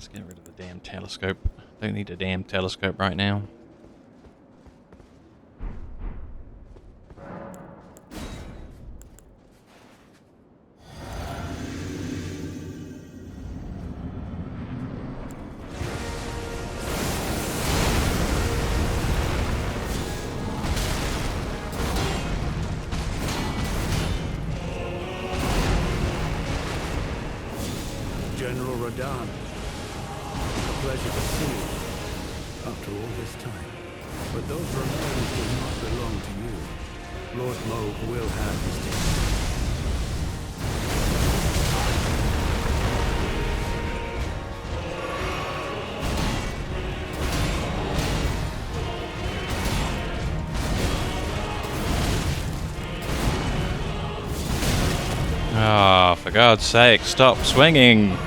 Let's get rid of the damn telescope. Don't need a damn telescope right now. General Radahn, a pleasure to see you after all this time. But those remains do not belong to you. Lord Moog will have his day. Ah, for God's sake, stop swinging!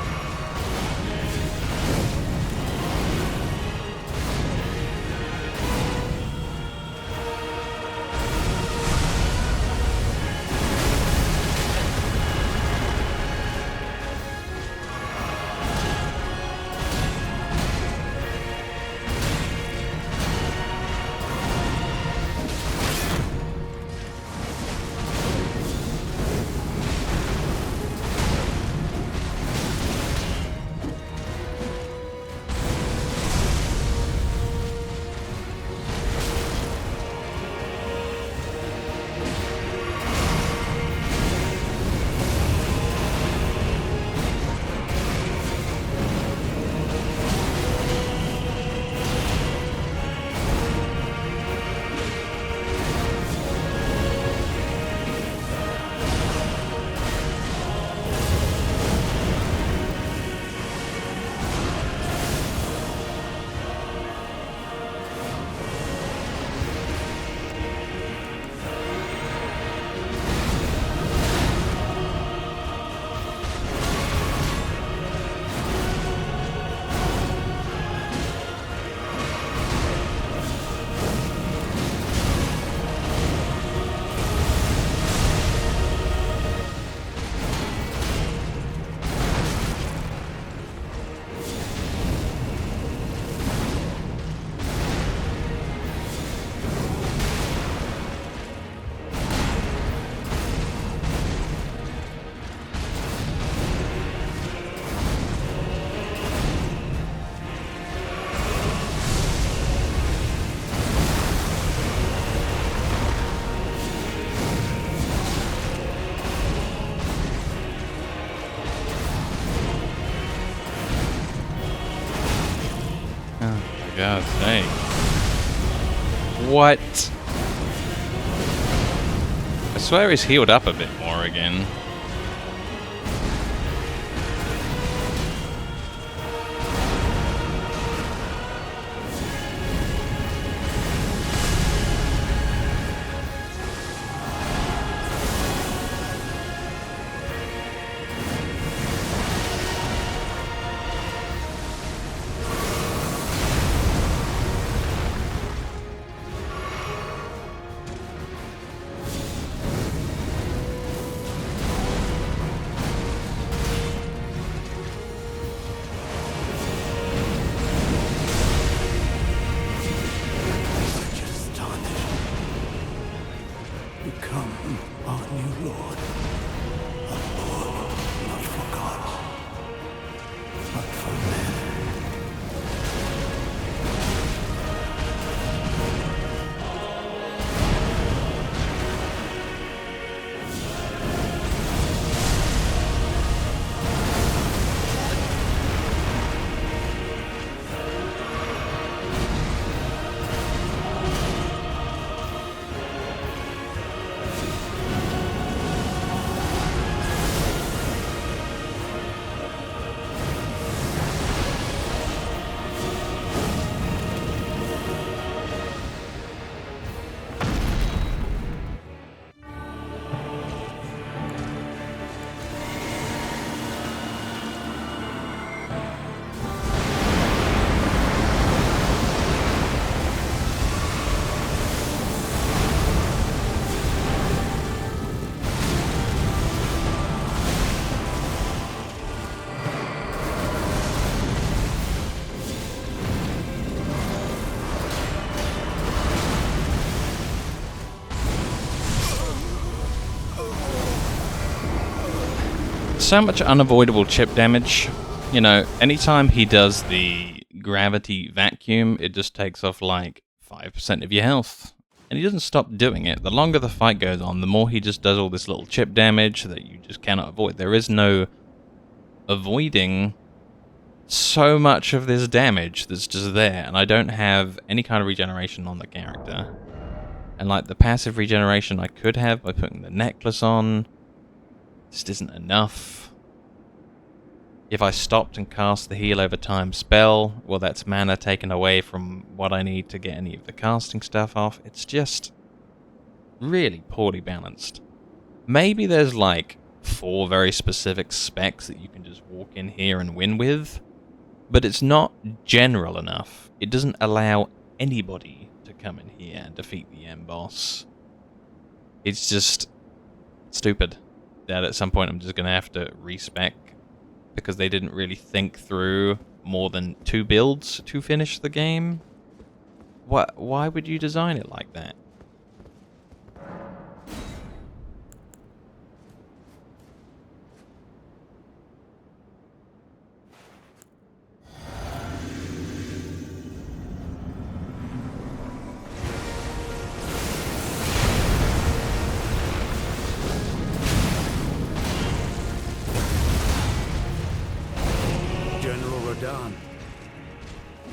God's sake. What? I swear he's healed up a bit more again. So much unavoidable chip damage. You know, anytime he does the gravity vacuum, it just takes off like 5% of your health. And he doesn't stop doing it. The longer the fight goes on, the more he just does all this little chip damage that you just cannot avoid. There is no avoiding so much of this damage that's just there, and I don't have any kind of regeneration on the character. And like the passive regeneration I could have by putting the necklace on just isn't enough. If I stopped and cast the heal over time spell, well, that's mana taken away from what I need to get any of the casting stuff off. It's just really poorly balanced. Maybe there's like 4 very specific specs that you can just walk in here and win with, but it's not general enough. It doesn't allow anybody to come in here and defeat the end boss. It's just stupid that at some point I'm just going to have to respec because they didn't really think through more than 2 builds to finish the game. Why would you design it like that?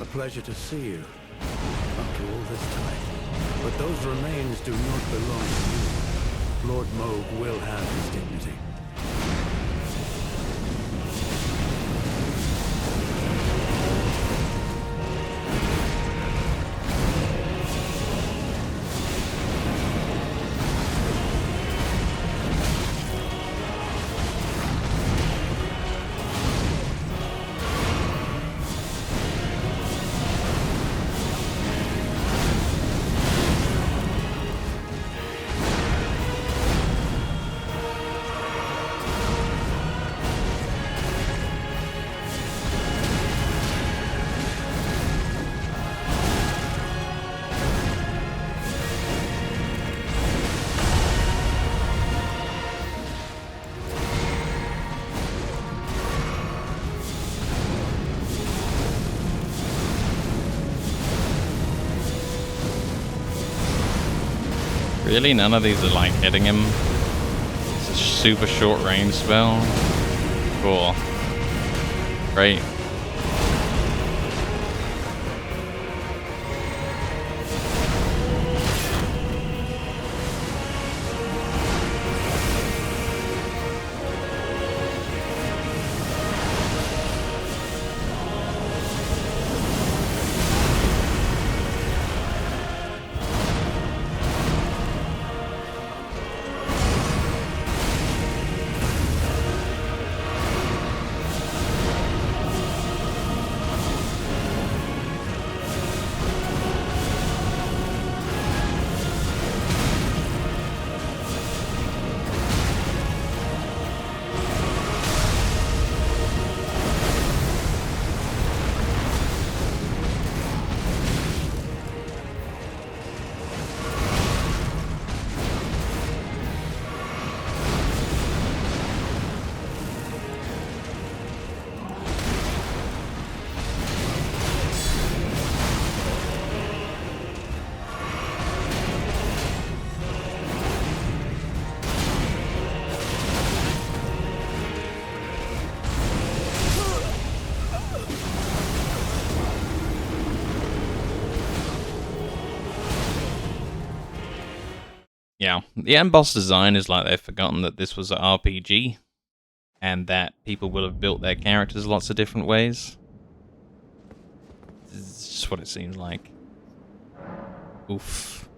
A pleasure to see you after all this time. But those remains do not belong to you. Lord Moog will have his dignity. Really? None of these are like hitting him? It's a super short range spell? Cool. Great. Yeah, the end boss design is like they've forgotten that this was an RPG, and that people will have built their characters lots of different ways. It's just what it seems like. Oof.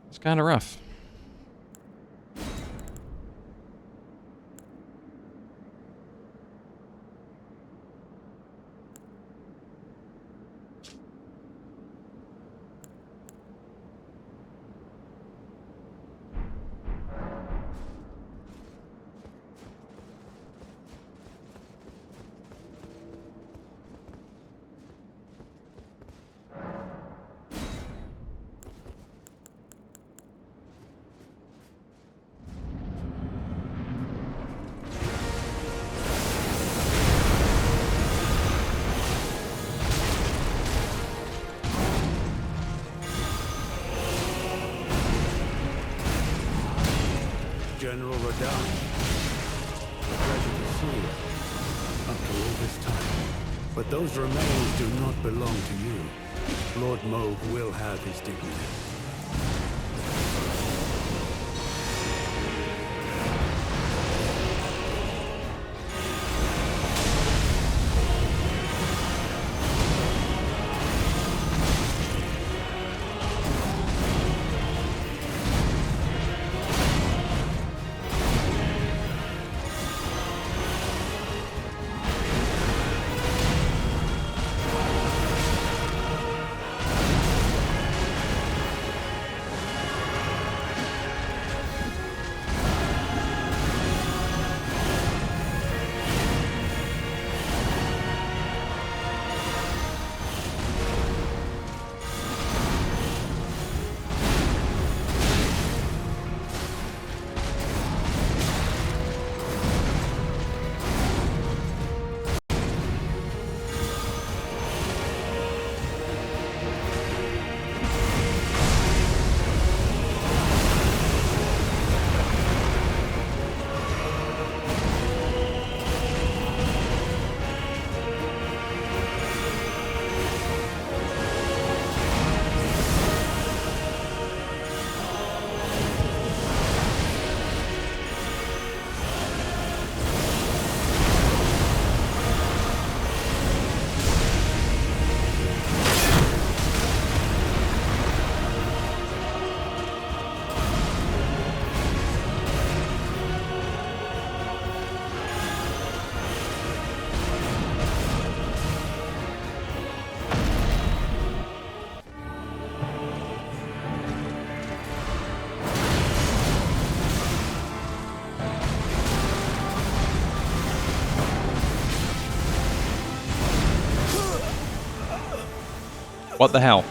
It's kind of rough. General Radahn. A pleasure to see you after all this time. But those remains do not belong to you. Lord Moog will have his dignity. What the hell?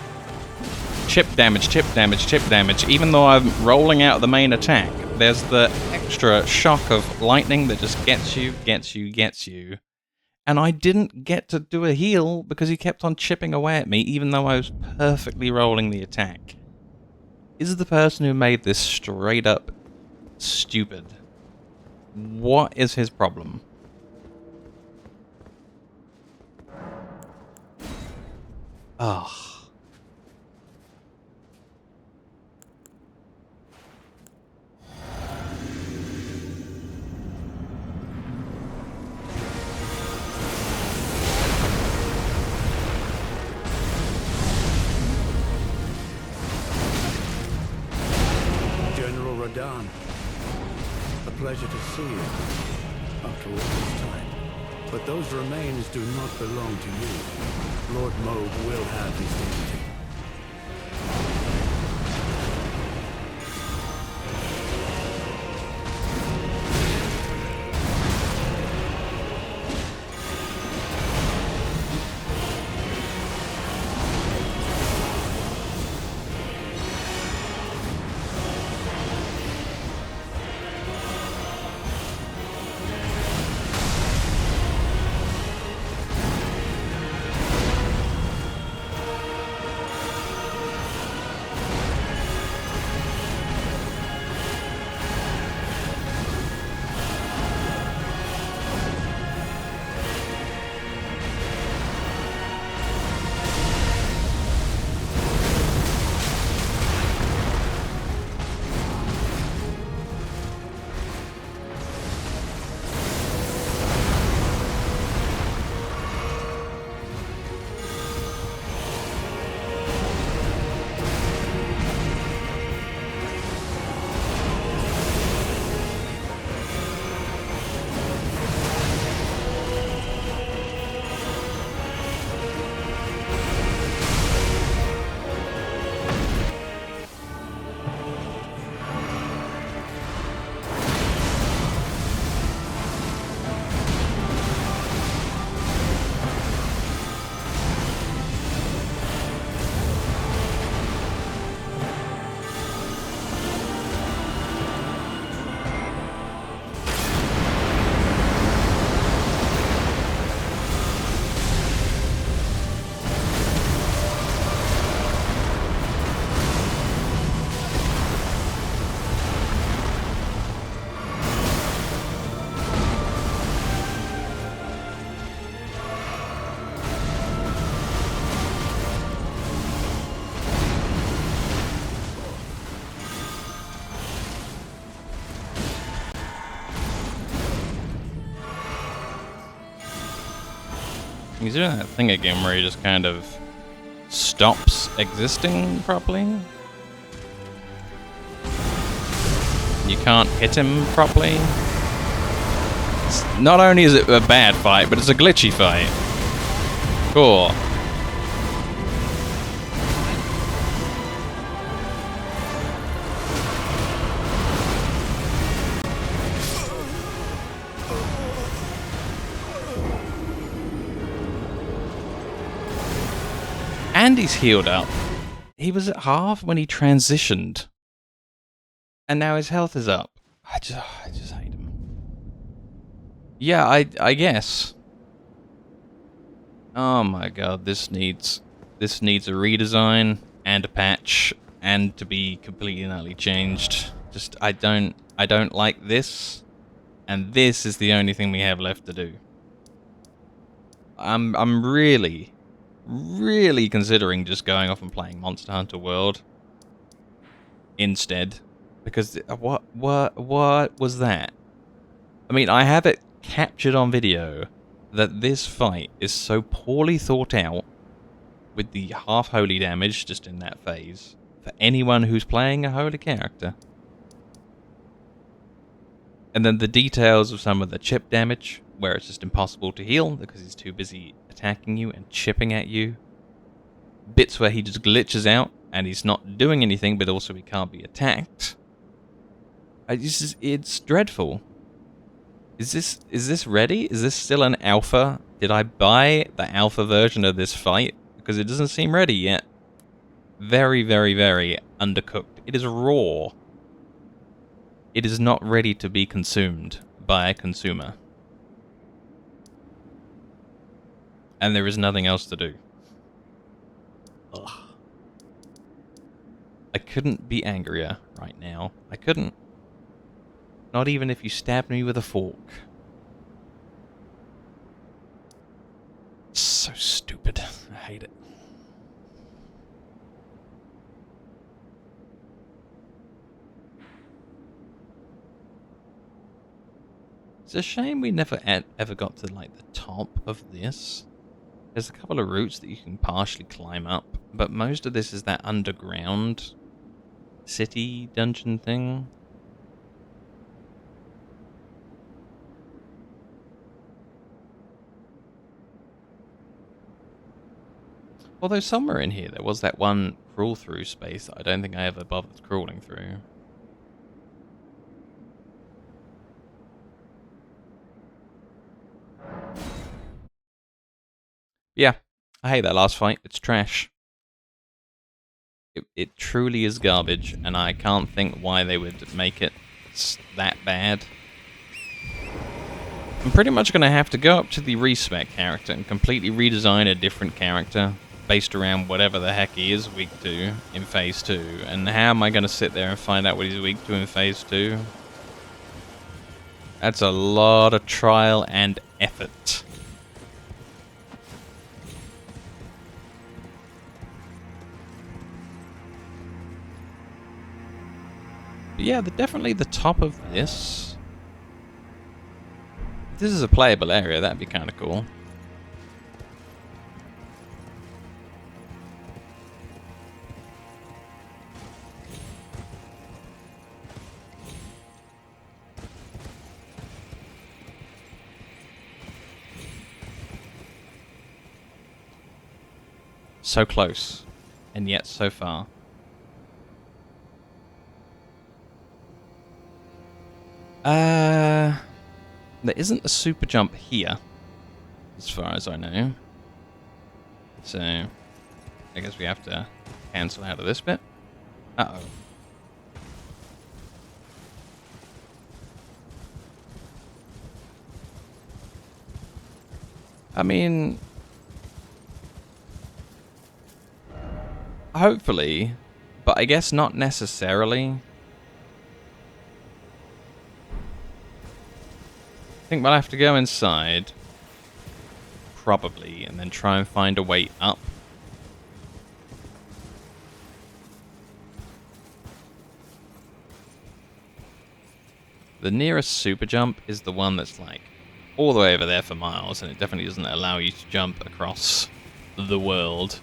Chip damage, chip damage, chip damage. Even though I'm rolling out the main attack, there's the extra shock of lightning that just gets you, gets you, gets you. And I didn't get to do a heal because he kept on chipping away at me even though I was perfectly rolling the attack. Is the person who made this straight up stupid? What is his problem? Ugh. General Radahn, a pleasure to see you after all this time. But those remains do not belong to you. Lord Moog will have his dignity. He's doing that thing again where he just kind of stops existing properly. You can't hit him properly. Not only is it a bad fight, but it's a glitchy fight. Cool. And he's healed up. He was at half when he transitioned. And now his health is up. I just hate him. Yeah, I guess. Oh my god, this needs a redesign and a patch and to be completely and utterly changed. Just I don't like this, and this is the only thing we have left to do. I'm really considering just going off and playing Monster Hunter World instead, because what was that? I mean, I have it captured on video that this fight is so poorly thought out, with the half holy damage just in that phase for anyone who's playing a holy character. And then the details of some of the chip damage, where it's just impossible to heal because he's too busy attacking you and chipping at you. Bits where he just glitches out and he's not doing anything, but also he can't be attacked. It's dreadful. Is this ready? Is this still an alpha? Did I buy the alpha version of this fight? Because it doesn't seem ready yet. Very, very, very undercooked. It is raw. It is not ready to be consumed by a consumer. And there is nothing else to do. Ugh. I couldn't be angrier right now. I couldn't. Not even if you stabbed me with a fork. It's so stupid. I hate it. It's a shame we never ever got to like the top of this. There's a couple of routes that you can partially climb up, but most of this is that underground city dungeon thing. Although somewhere in here there was that one crawl through space that I don't think I ever bothered crawling through. Yeah, I hate that last fight. It's trash. It truly is garbage, and I can't think why they would make it that bad. I'm pretty much going to have to go up to the respec character and completely redesign a different character based around whatever the heck he is weak to in Phase 2. And how am I going to sit there and find out what he's weak to in Phase 2? That's a lot of trial and effort. But yeah, definitely the top of this. If this is a playable area, that'd be kind of cool. So close, and yet so far. There isn't a super jump here, as far as I know. So, I guess we have to cancel out of this bit. Uh-oh. I mean, hopefully, but I guess not necessarily. I think we'll have to go inside, probably, and then try and find a way up. The nearest super jump is the one that's like all the way over there for miles, and it definitely doesn't allow you to jump across the world.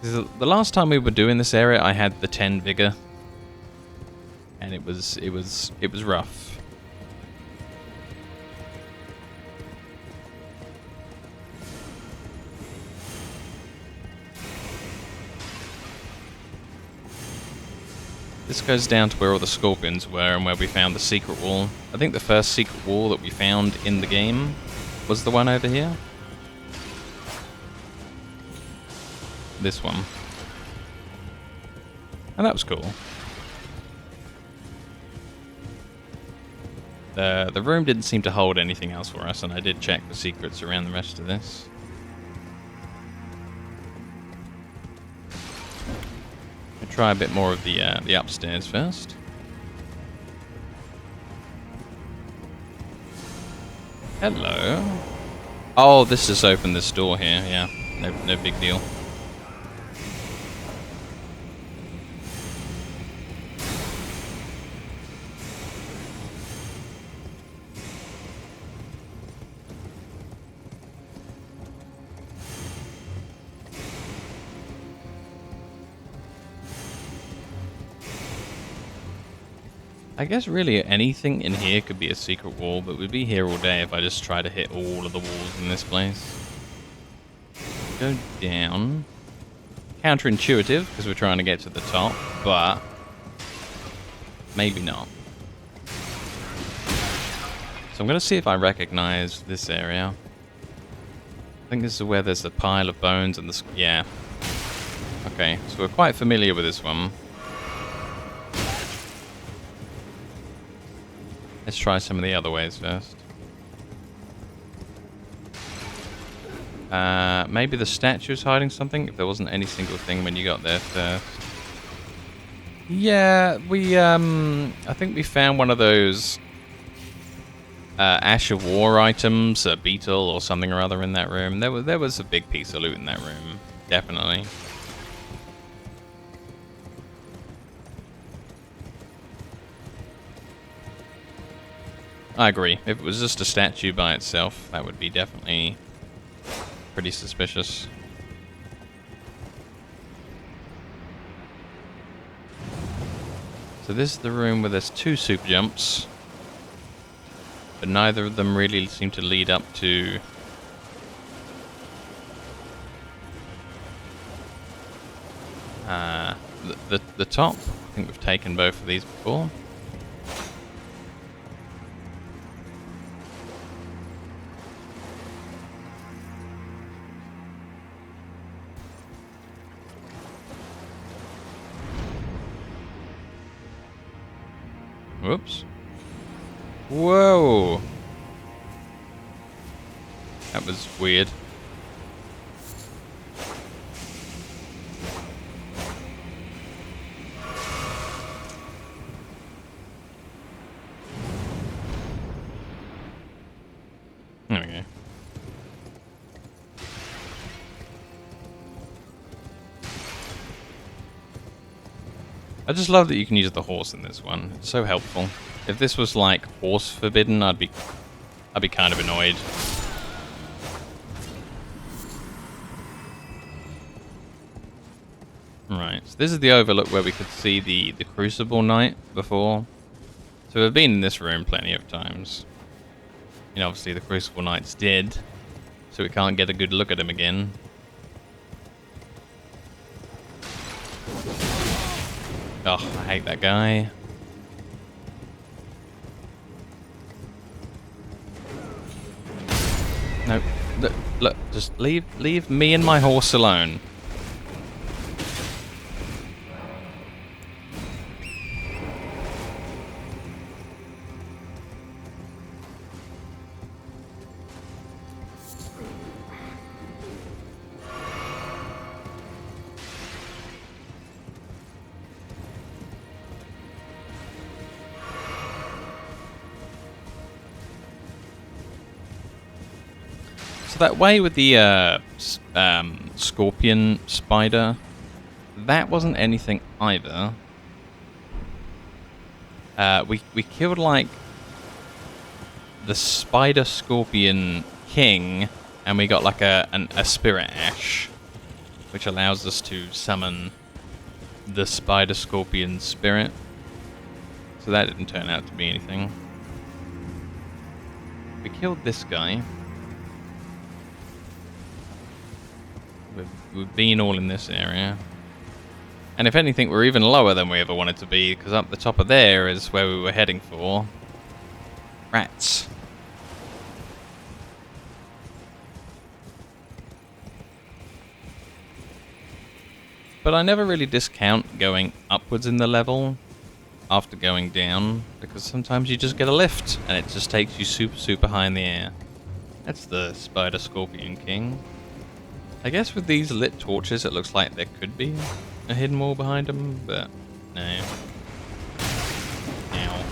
The last time we were doing this area, I had the 10 vigor, and it was rough. This goes down to where all the scorpions were and where we found the secret wall. I think the first secret wall that we found in the game was the one over here. This one. And that was cool. The room didn't seem to hold anything else for us, and I did check the secrets around the rest of this. Try a bit more of the upstairs first. Hello. Oh, this just opened this door here. Yeah, no big deal. I guess really anything in here could be a secret wall, but we'd be here all day if I just try to hit all of the walls in this place. Go down. Counterintuitive, because we're trying to get to the top, but maybe not. So I'm going to see if I recognize this area. I think this is where there's a pile of bones and the... yeah. Okay, so we're quite familiar with this one. Let's try some of the other ways first. Maybe the statue's hiding something, if there wasn't any single thing when you got there first. Yeah, we, I think we found one of those Ash of War items, a beetle or something or other in that room. There was a big piece of loot in that room, definitely. I agree. If it was just a statue by itself, that would be definitely pretty suspicious. So this is the room where there's 2 super jumps, but neither of them really seem to lead up to the top. I think we've taken both of these before. Whoops. Whoa. That was weird. There we go. I just love that you can use the horse in this one. It's so helpful. If this was like horse forbidden, I'd be kind of annoyed. Right, so this is the overlook where we could see the Crucible Knight before. So we've been in this room plenty of times. You know, obviously the Crucible Knight's dead, so we can't get a good look at him again. Oh, I hate that guy. No, look, just leave me and my horse alone. So that way with the scorpion spider, that wasn't anything either. We killed like the Spider Scorpion King, and we got like a Spirit Ash, which allows us to summon the Spider Scorpion Spirit. So that didn't turn out to be anything. We killed this guy. We've been all in this area. And if anything, we're even lower than we ever wanted to be, because up the top of there is where we were heading for. Rats. But I never really discount going upwards in the level after going down, because sometimes you just get a lift, and it just takes you super, super high in the air. That's the Spider Scorpion King. I guess with these lit torches, it looks like there could be a hidden wall behind them, but no. Ow.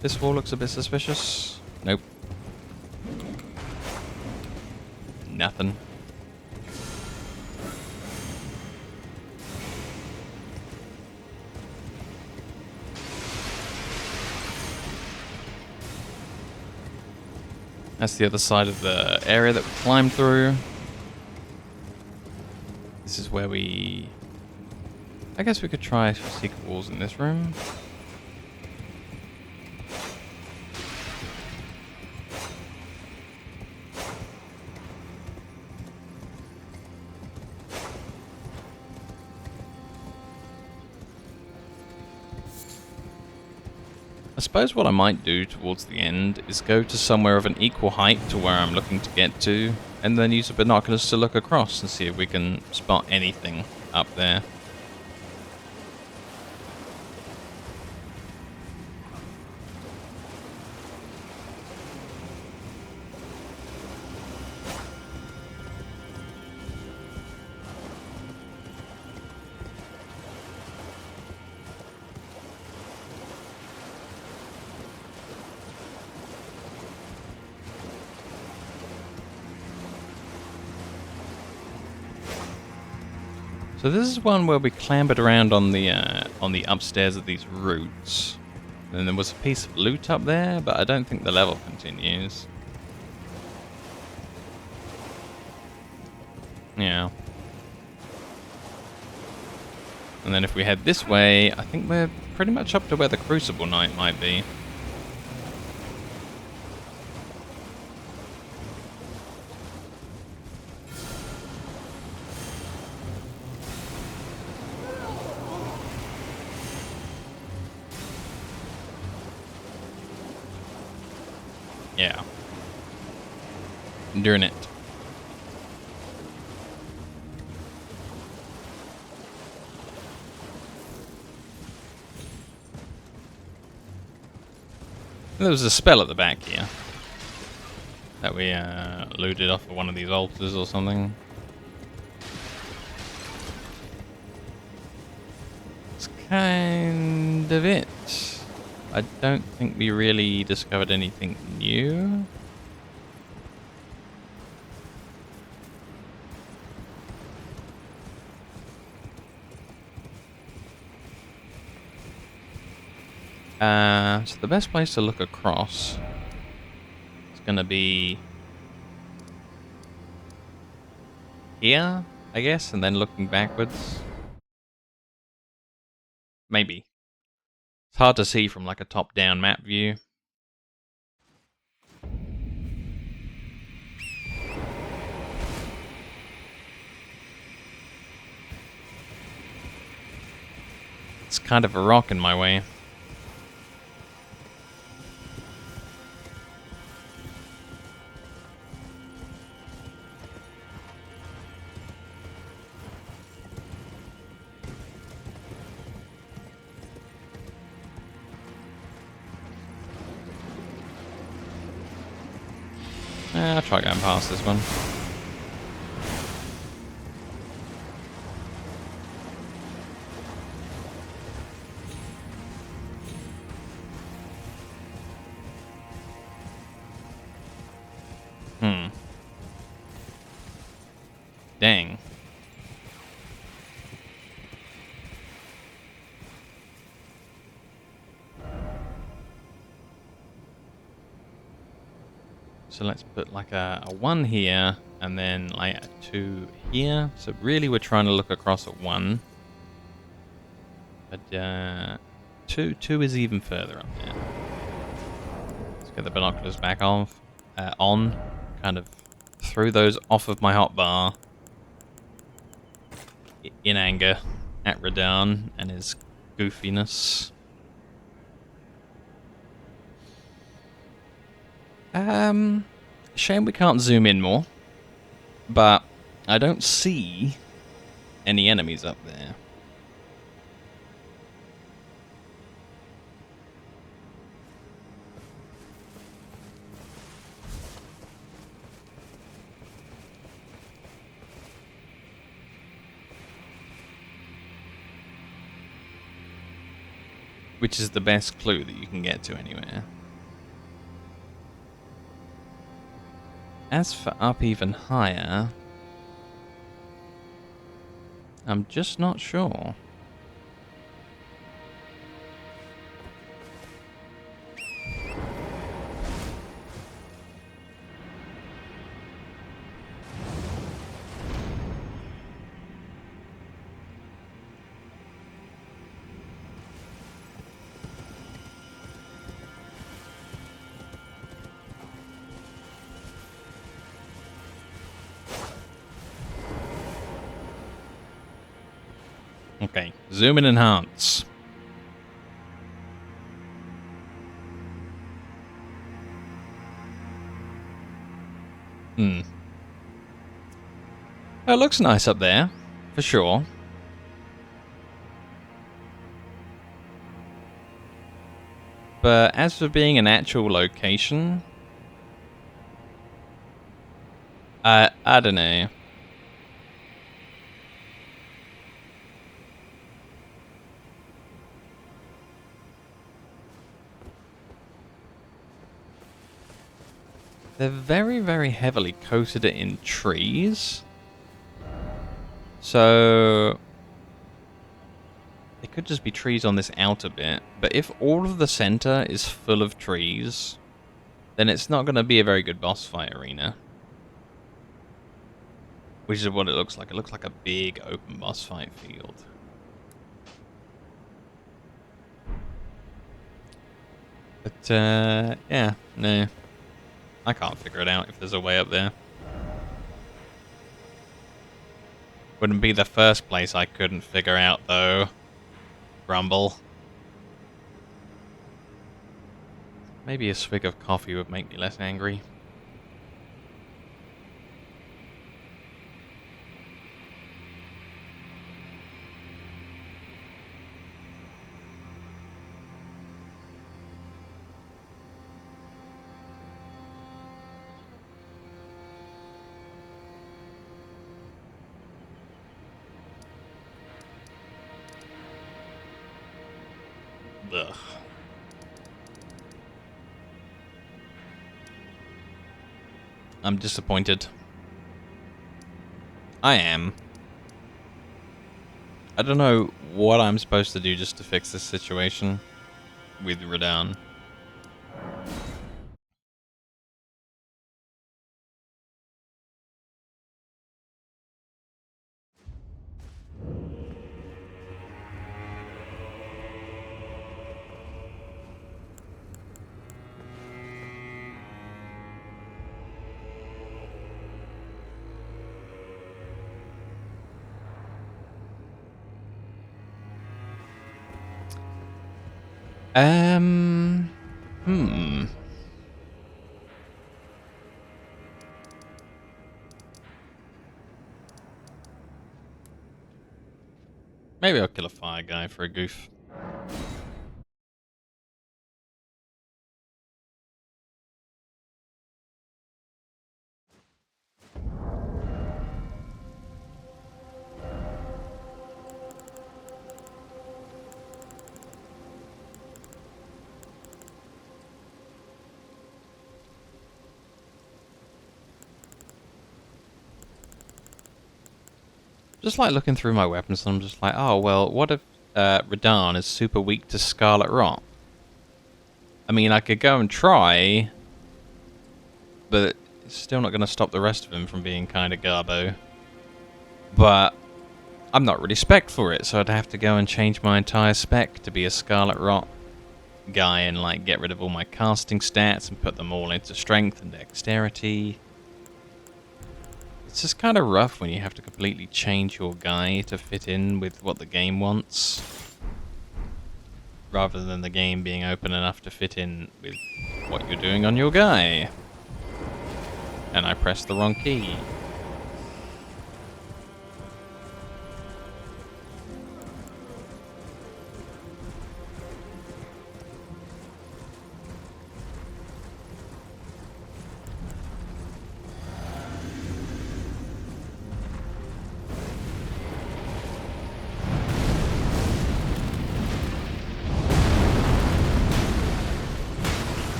This wall looks a bit suspicious. Nope. Nothing. That's the other side of the area that we climbed through. This is where we... I guess we could try secret walls in this room. I suppose what I might do towards the end is go to somewhere of an equal height to where I'm looking to get to, and then use the binoculars to look across and see if we can spot anything up there. So this is one where we clambered around on the upstairs of these roots. And there was a piece of loot up there, but I don't think the level continues. Yeah. And then if we head this way, I think we're pretty much up to where the Crucible Knight might be. Yeah. Doing it. There was a spell at the back here that we looted off of one of these altars or something. It's kind of it. I don't think we really discovered anything new. So the best place to look across is going to be here, I guess, and then looking backwards. Maybe. It's hard to see from like a top-down map view. It's kind of a rock in my way. I'll try going past this one. Dang. So let's put like a 1 here, and then like a 2 here. So really we're trying to look across at 1. But 2 is even further up there. Let's get the binoculars back off, on. Kind of threw those off of my hotbar in anger at Radahn and his goofiness. Shame we can't zoom in more, but I don't see any enemies up there. Which is the best clue that you can get to anywhere. As for up even higher, I'm just not sure. Okay, zoom and enhance. Oh, it looks nice up there, for sure. But as for being an actual location, I don't know. They're very, very heavily coated in trees. So it could just be trees on this outer bit. But if all of the center is full of trees, then it's not going to be a very good boss fight arena. Which is what it looks like. It looks like a big open boss fight field. But, yeah, no. I can't figure it out if there's a way up there. Wouldn't be the first place I couldn't figure out, though. Grumble. Maybe a swig of coffee would make me less angry. Ugh. I'm disappointed. I am. I don't know what I'm supposed to do just to fix this situation with Radahn. Hmm. Maybe I'll kill a fire guy for a goof. Just like looking through my weapons, and I'm just like, oh well, what if Radahn is super weak to Scarlet Rot? I mean, I could go and try, but it's still not going to stop the rest of him from being kind of garbo. But I'm not really spec'd for it, so I'd have to go and change my entire spec to be a Scarlet Rot guy and like get rid of all my casting stats and put them all into strength and dexterity. It's just kind of rough when you have to completely change your guy to fit in with what the game wants, rather than the game being open enough to fit in with what you're doing on your guy. And I pressed the wrong key.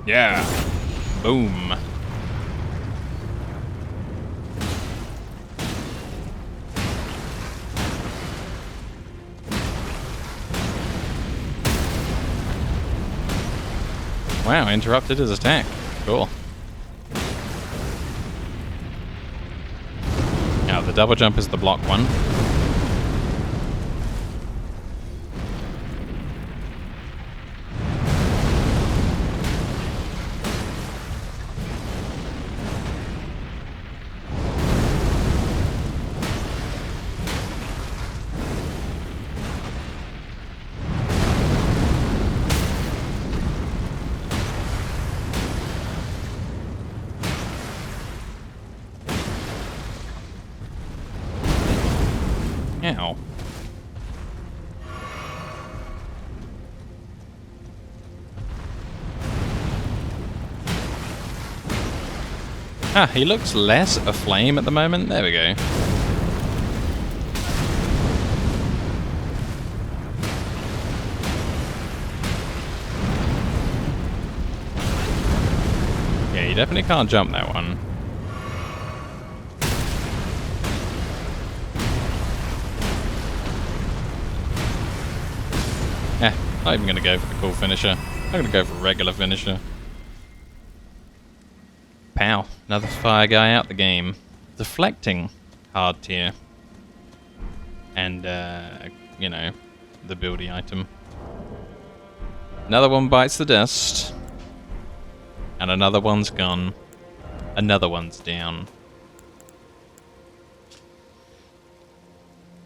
Yeah. Boom. Wow, interrupted his attack. Cool. Now, the double jump is the block one. Ow. Ah, he looks less aflame at the moment. There we go. Yeah, you definitely can't jump that one. Not even going to go for the cool finisher. I'm going to go for regular finisher. Pow. Another fire guy out the game. Deflecting. Hard tier. And, you know, the buildy item. Another one bites the dust. And another one's gone. Another one's down.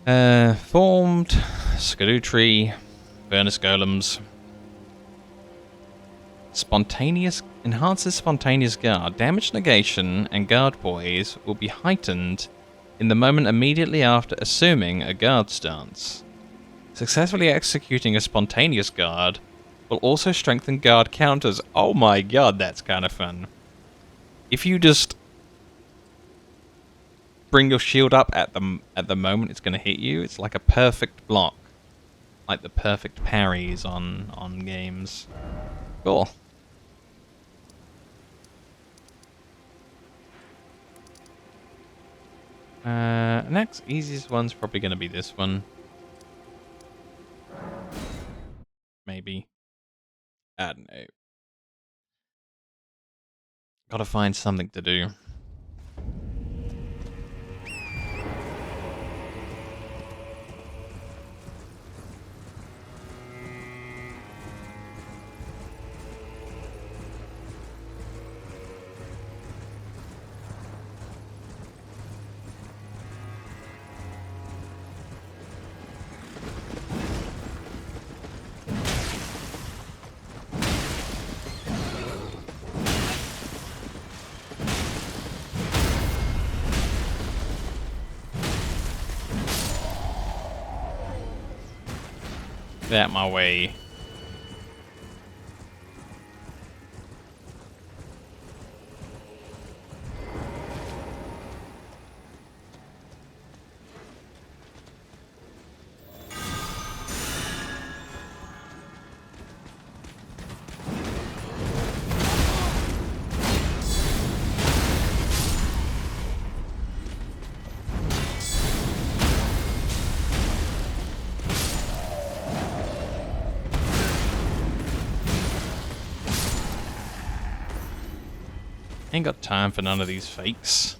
Formed. Erdtree. Furnace golems. Spontaneous enhances spontaneous guard. Damage negation and guard poise will be heightened in the moment immediately after assuming a guard stance. Successfully executing a spontaneous guard will also strengthen guard counters. Oh my god, that's kind of fun. If you just bring your shield up at the moment it's going to hit you, it's like a perfect block. Like the perfect parries on games. Cool. Next easiest one's probably going to be this one. Maybe. I don't know. Gotta find something to do. Get out my way. Ain't got time for none of these fakes.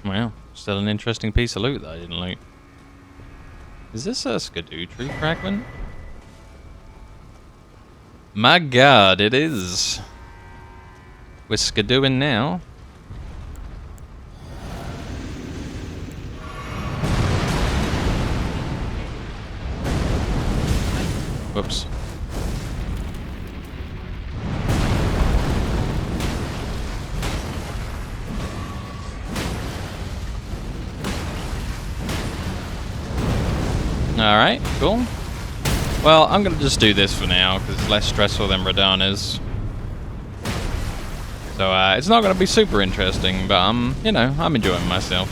Well, still an interesting piece of loot that I didn't loot. Is this a Erdtree fragment? My god, it is. We're skidooing now. Whoops. Alright, cool. Well, I'm gonna just do this for now, because it's less stressful than Radahn is. So, it's not gonna be super interesting, but, you know, I'm enjoying myself.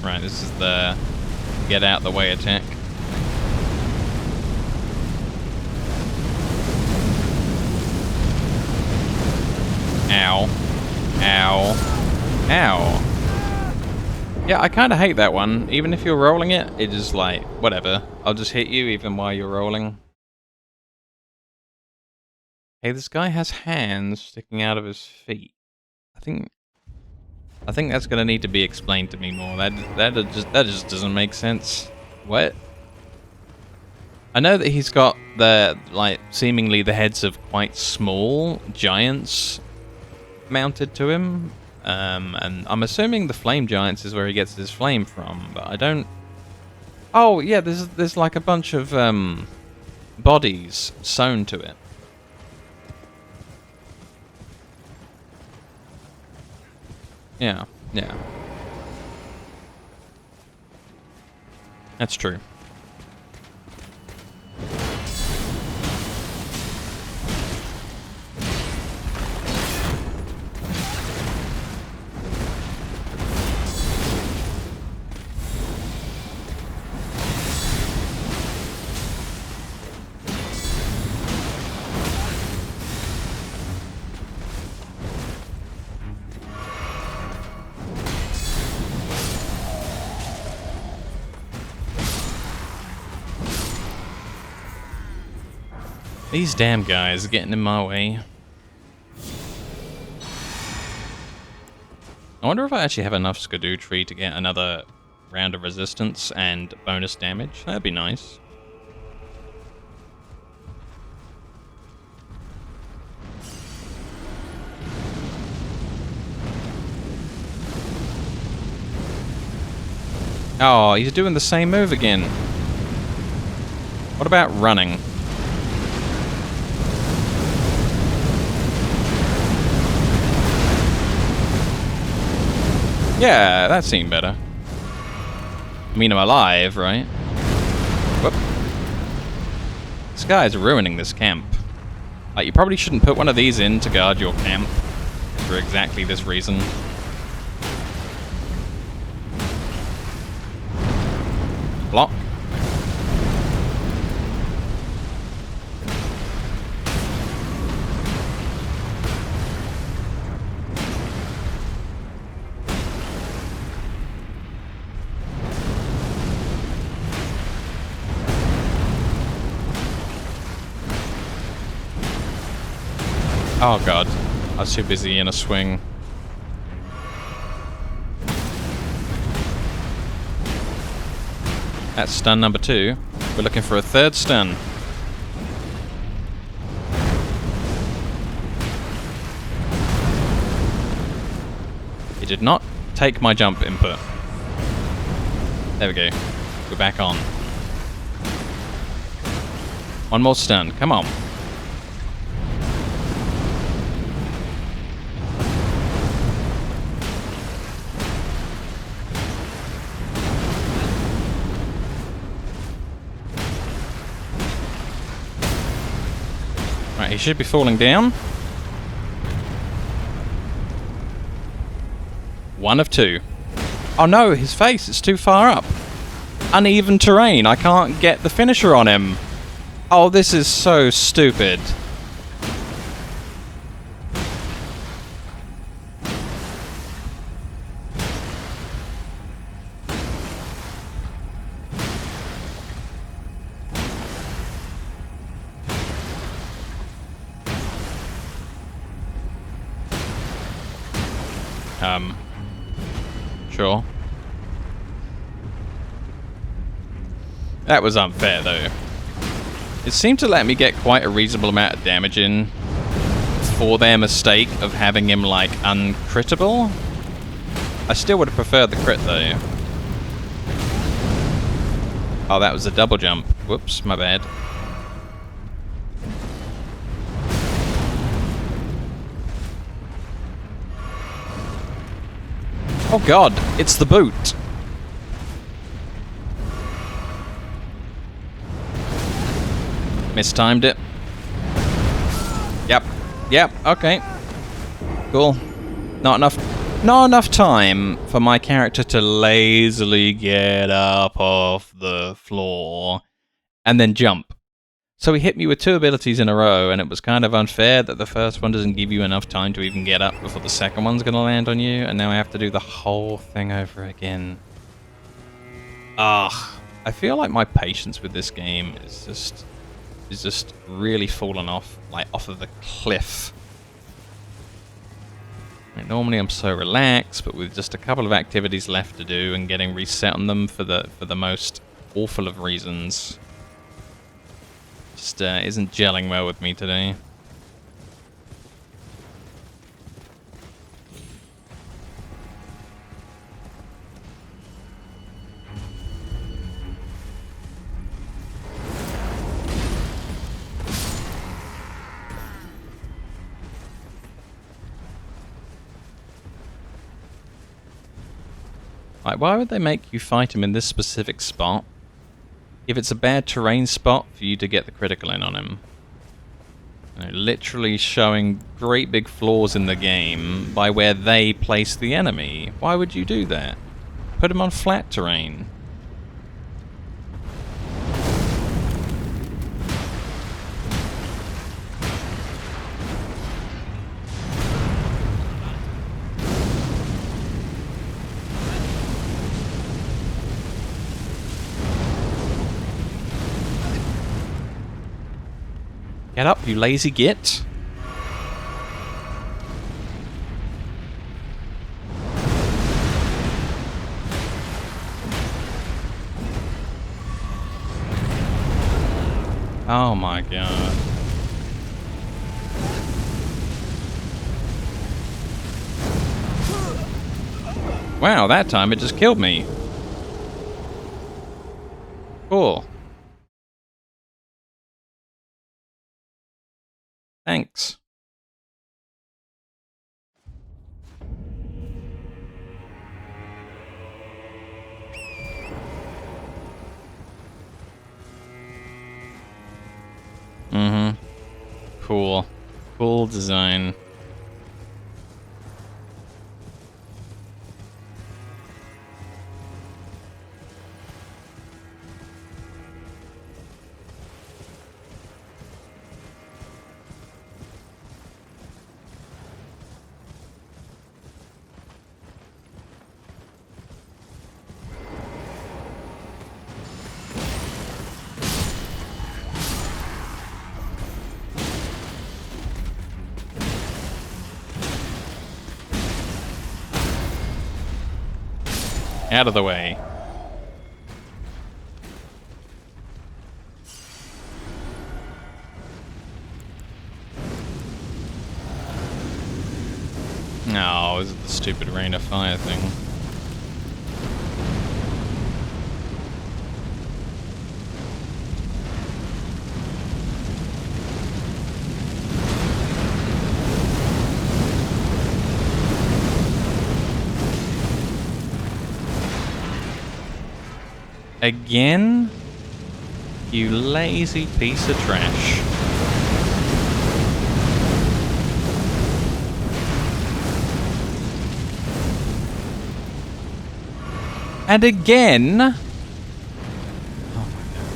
Right, this is the get out the way attack. Ow. Ow. Ow. Yeah, I kind of hate that one. Even if you're rolling it, it just like, whatever. I'll just hit you even while you're rolling. Hey, this guy has hands sticking out of his feet. I think that's gonna need to be explained to me more. That just doesn't make sense. What? I know that he's got the, like, seemingly the heads of quite small giants mounted to him, and I'm assuming the flame giants is where he gets his flame from, but I don't... Oh, yeah, there's like a bunch of bodies sewn to it. Yeah, yeah. That's true. These damn guys are getting in my way. I wonder if I actually have enough Erdtree to get another round of resistance and bonus damage. That'd be nice. Oh, he's doing the same move again. What about running? Yeah, that seemed better. I mean, I'm alive, right? Whoop. This guy's ruining this camp. Like, you probably shouldn't put one of these in to guard your camp for exactly this reason. Block. Oh god. I was too busy in a swing. That's stun number 2. We're looking for a third stun. He did not take my jump input. There we go. We're back on. One more stun. Come on. Right, he should be falling down. 1 of 2. Oh no, his face is too far up. Uneven terrain. I can't get the finisher on him. Oh, this is so stupid. Sure. That was unfair, though. It seemed to let me get quite a reasonable amount of damage in for their mistake of having him, like, uncritable. I still would have preferred the crit, though. Oh, that was a double jump. Whoops, my bad. Oh god, it's the boot. Mistimed it. Yep, okay. Cool. Not enough time for my character to lazily get up off the floor and then jump. So he hit me with 2 abilities in a row, and it was kind of unfair that the first one doesn't give you enough time to even get up before the second one's going to land on you, and now I have to do the whole thing over again. Ugh. I feel like my patience with this game is just really fallen off, like off of the cliff. I mean, normally I'm so relaxed, but with just a couple of activities left to do and getting reset on them for the most awful of reasons, just isn't gelling well with me today. Like, why would they make you fight him in this specific spot if it's a bad terrain spot for you to get the critical in on him? You know, literally showing great big flaws in the game by where they place the enemy. Why would you do that? Put him on flat terrain. Get up, you lazy git. Oh my god. Wow, that time it just killed me. Cool. Thanks. Cool. Cool design. Out of the way. No, is it the stupid rain of fire thing? Again? You lazy piece of trash. And again? Oh my God.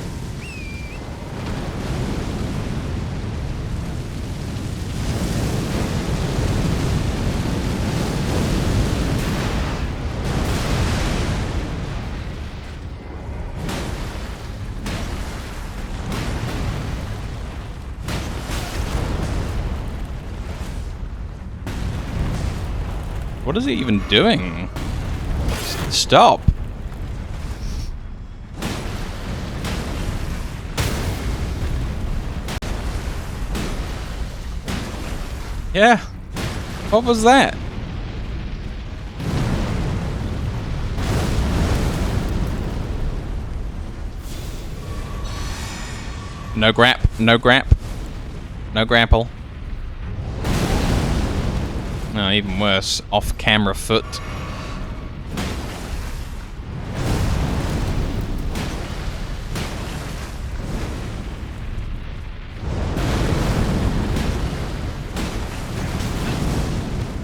What is he even doing? Stop. Yeah. What was that? No grap. No grap. No grapple. No, even worse. Off-camera foot.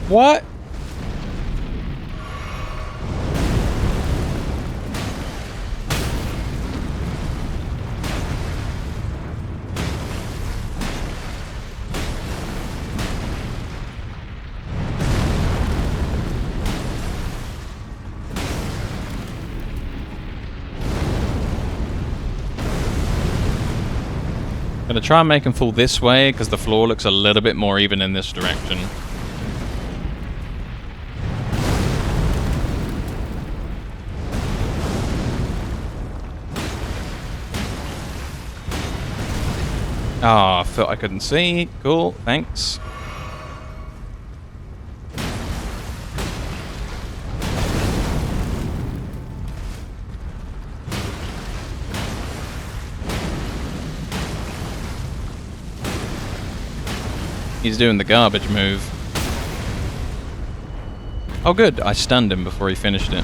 What? Gonna try and make him fall this way because the floor looks a little bit more even in this direction. Ah, I thought I couldn't see. Cool, thanks. He's doing the garbage move. Oh good, I stunned him before he finished it.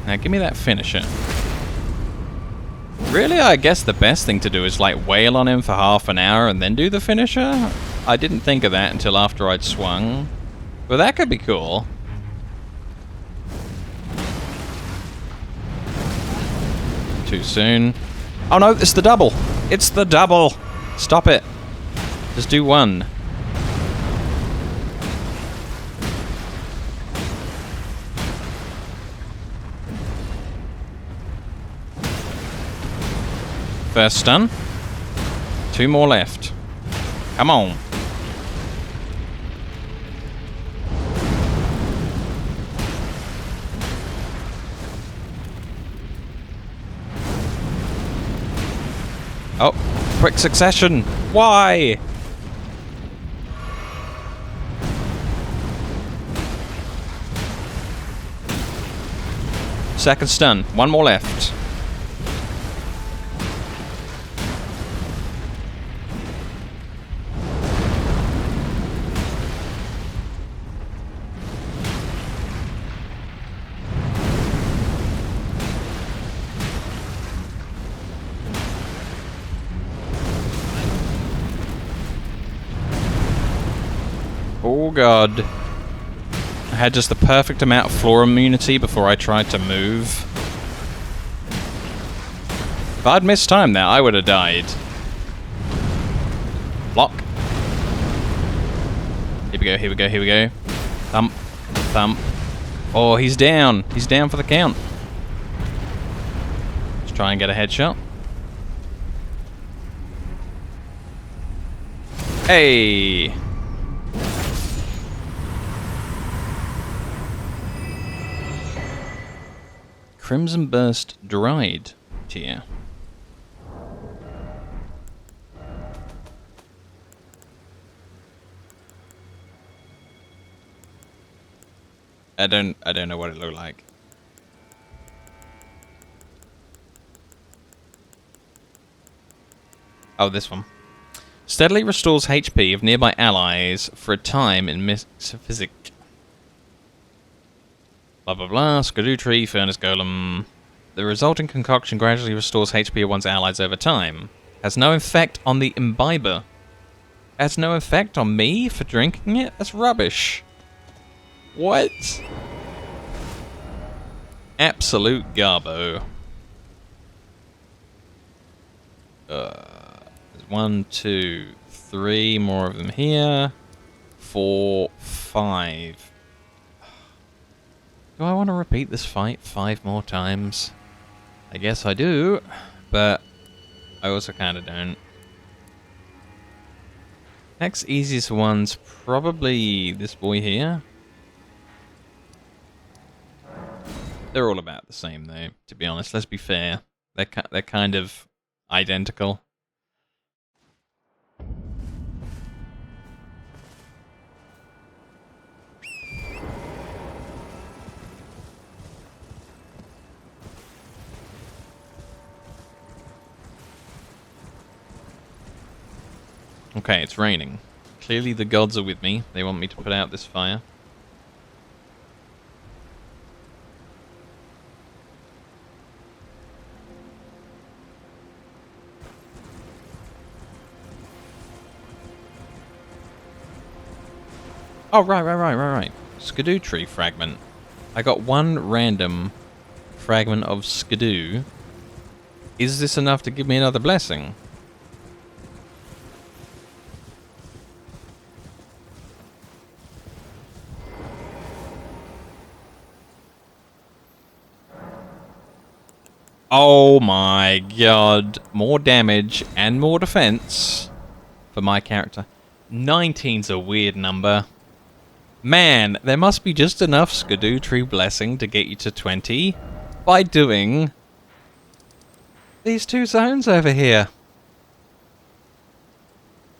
Now give me that finisher. Really, I guess the best thing to do is like wail on him for half an hour and then do the finisher? I didn't think of that until after I'd swung. But that could be cool. Too soon. Oh no, it's the double! It's the double! Stop it. Just do one. First stun. 2 more left. Come on. Oh, quick succession. Why? Second stun. 1 more left. Oh god. I had just the perfect amount of floor immunity before I tried to move. If I'd missed time there, I would have died. Block. Here we go, here we go, here we go. Thump. Thump. Oh, he's down. He's down for the count. Let's try and get a headshot. Hey! Crimson Burst Dried tier. I don't know what it looked like. Oh, this one. Steadily restores HP of nearby allies for a time in physic. Blah blah blah. Erdtree, Furnace Golem. The resulting concoction gradually restores HP of one's allies over time. Has no effect on the imbiber. Has no effect on me for drinking it? That's rubbish. What? Absolute garbo. There's 1, 2, 3 more of them here. 4, 5. Do I want to repeat this fight 5 more times? I guess I do, but I also kind of don't. Next easiest one's probably this boy here. They're all about the same, though, to be honest. Let's be fair. They're kind of identical. Okay, it's raining. Clearly the gods are with me. They want me to put out this fire. Oh, right. Erdtree fragment. I got one random fragment of Skidoo. Is this enough to give me another blessing? Oh my god. More damage and more defense for my character. 19's a weird number. Man, there must be just enough Erdtree blessing to get you to 20 by doing these 2 zones over here.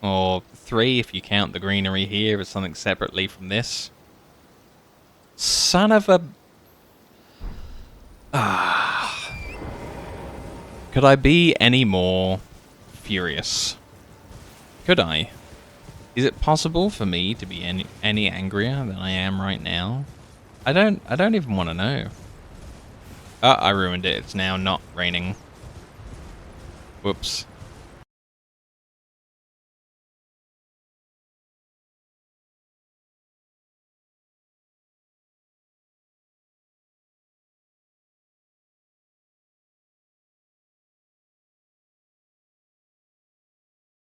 Or 3 if you count the greenery here as something separately from this. Son of a... Could I be any more furious? Could I? Is it possible for me to be any angrier than I am right now? I don't even want to know. I ruined it. It's now not raining. Whoops.